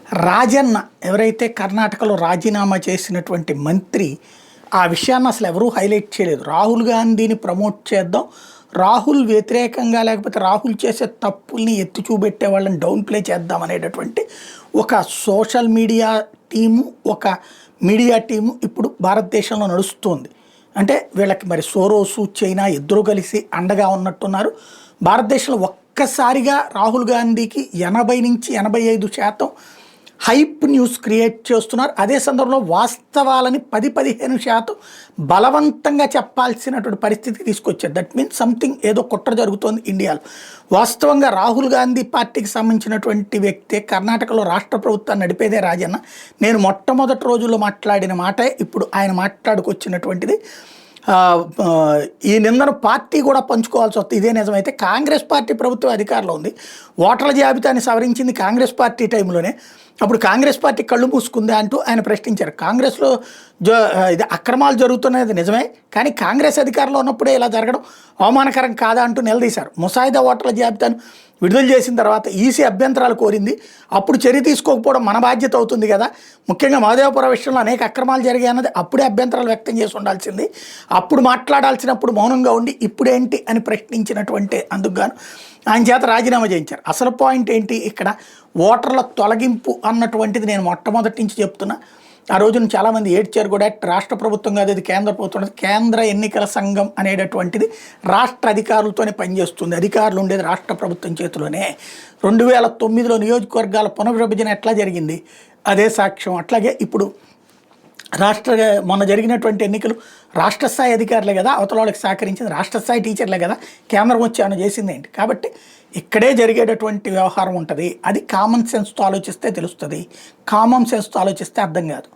రాజన్న ఎవరైతే కర్ణాటకలో రాజీనామా చేసినటువంటి మంత్రి ఆ విషయాన్ని అసలు ఎవరూ హైలైట్ చేయలేదు. రాహుల్ గాంధీని ప్రమోట్ చేద్దాం, రాహుల్ వ్యతిరేకంగా లేకపోతే రాహుల్ చేసే తప్పుల్ని ఎత్తి చూపెట్టే వాళ్ళని డౌన్ ప్లే చేద్దాం అనేటటువంటి ఒక సోషల్ మీడియా టీము, ఒక మీడియా టీము ఇప్పుడు భారతదేశంలో నడుస్తుంది. అంటే వీళ్ళకి మరి సోరోసు, చైనా ఇద్దరు కలిసి అండగా ఉన్నట్టున్నారు. భారతదేశంలో ఒక్కసారిగా రాహుల్ గాంధీకి 80-85% హైప్ న్యూస్ క్రియేట్ చేస్తున్నారు. అదే సందర్భంలో వాస్తవాలని 10-15% బలవంతంగా చెప్పాల్సినటువంటి పరిస్థితికి తీసుకొచ్చారు. దట్ మీన్స్ సంథింగ్ ఏదో కుట్ర జరుగుతోంది ఇండియాలో. వాస్తవంగా రాహుల్ గాంధీ పార్టీకి సంబంధించినటువంటి వ్యక్తే కర్ణాటకలో రాష్ట్ర ప్రభుత్వాన్ని నడిపేదే రాజన్న. నేను మొట్టమొదటి రోజుల్లో మాట్లాడిన మాటే ఇప్పుడు ఆయన మాట్లాడుకొచ్చినటువంటిది. ఈ నిందను పార్టీ కూడా పంచుకోవాల్సి వస్తుంది. ఇదే నిజమైతే కాంగ్రెస్ పార్టీ ప్రభుత్వం అధికారంలో ఉంది, ఓటర్ల జాబితాని సవరించింది కాంగ్రెస్ పార్టీ టైంలోనే, అప్పుడు కాంగ్రెస్ పార్టీ కళ్ళు మూసుకుందా అంటూ ఆయన ప్రశ్నించారు. కాంగ్రెస్లో ఇది అక్రమాలు జరుగుతున్నది నిజమే, కానీ కాంగ్రెస్ అధికారంలో ఉన్నప్పుడే ఇలా జరగడం అవమానకరం కాదా అంటూ నిలదీశారు. ముసాయిదా ఓటర్ల జాబితాను విడుదల చేసిన తర్వాత ఈసీ అభ్యంతరాలు కోరింది, అప్పుడు చర్య తీసుకోకపోవడం మన బాధ్యత అవుతుంది కదా. ముఖ్యంగా మహదేవపురం విషయంలో అనేక అక్రమాలు జరిగాయి అన్నది అప్పుడే అభ్యంతరాలు వ్యక్తం చేసి ఉండాల్సింది, అప్పుడు మాట్లాడాల్సినప్పుడు మౌనంగా ఉండి ఇప్పుడేంటి అని ప్రశ్నించినటువంటి అందుకుగాను ఆయన చేత రాజీనామా చేయించారు. అసలు పాయింట్ ఏంటి ఇక్కడ, ఓటర్ల తొలగింపు అన్నటువంటిది నేను మొట్టమొదటి నుంచి చెప్తున్నా. ఆ రోజున చాలామంది ఏడ్చారు కూడా. రాష్ట్ర ప్రభుత్వం కాదు, అది కేంద్ర ప్రభుత్వం. కేంద్ర ఎన్నికల సంఘం అనేటటువంటిది రాష్ట్ర అధికారులతోనే పనిచేస్తుంది, అధికారులు ఉండేది రాష్ట్ర ప్రభుత్వం చేతిలోనే. 2009లో నియోజకవర్గాల పునర్విభజన ఎట్లా జరిగింది అదే సాక్ష్యం. అట్లాగే ఇప్పుడు మొన్న జరిగినటువంటి ఎన్నికలు రాష్ట్ర స్థాయి అధికారులే కదా అవతల వాళ్ళకి సహకరించింది, రాష్ట్ర స్థాయి టీచర్లే కదా కేంద్రం వచ్చి ఏమైనా చేసింది ఏంటి. కాబట్టి ఇక్కడే జరిగేటటువంటి వ్యవహారం ఉంటుంది. అది కామన్ సెన్స్తో ఆలోచిస్తే తెలుస్తుంది, కామన్ సెన్స్తో ఆలోచిస్తే అర్థం కాదు.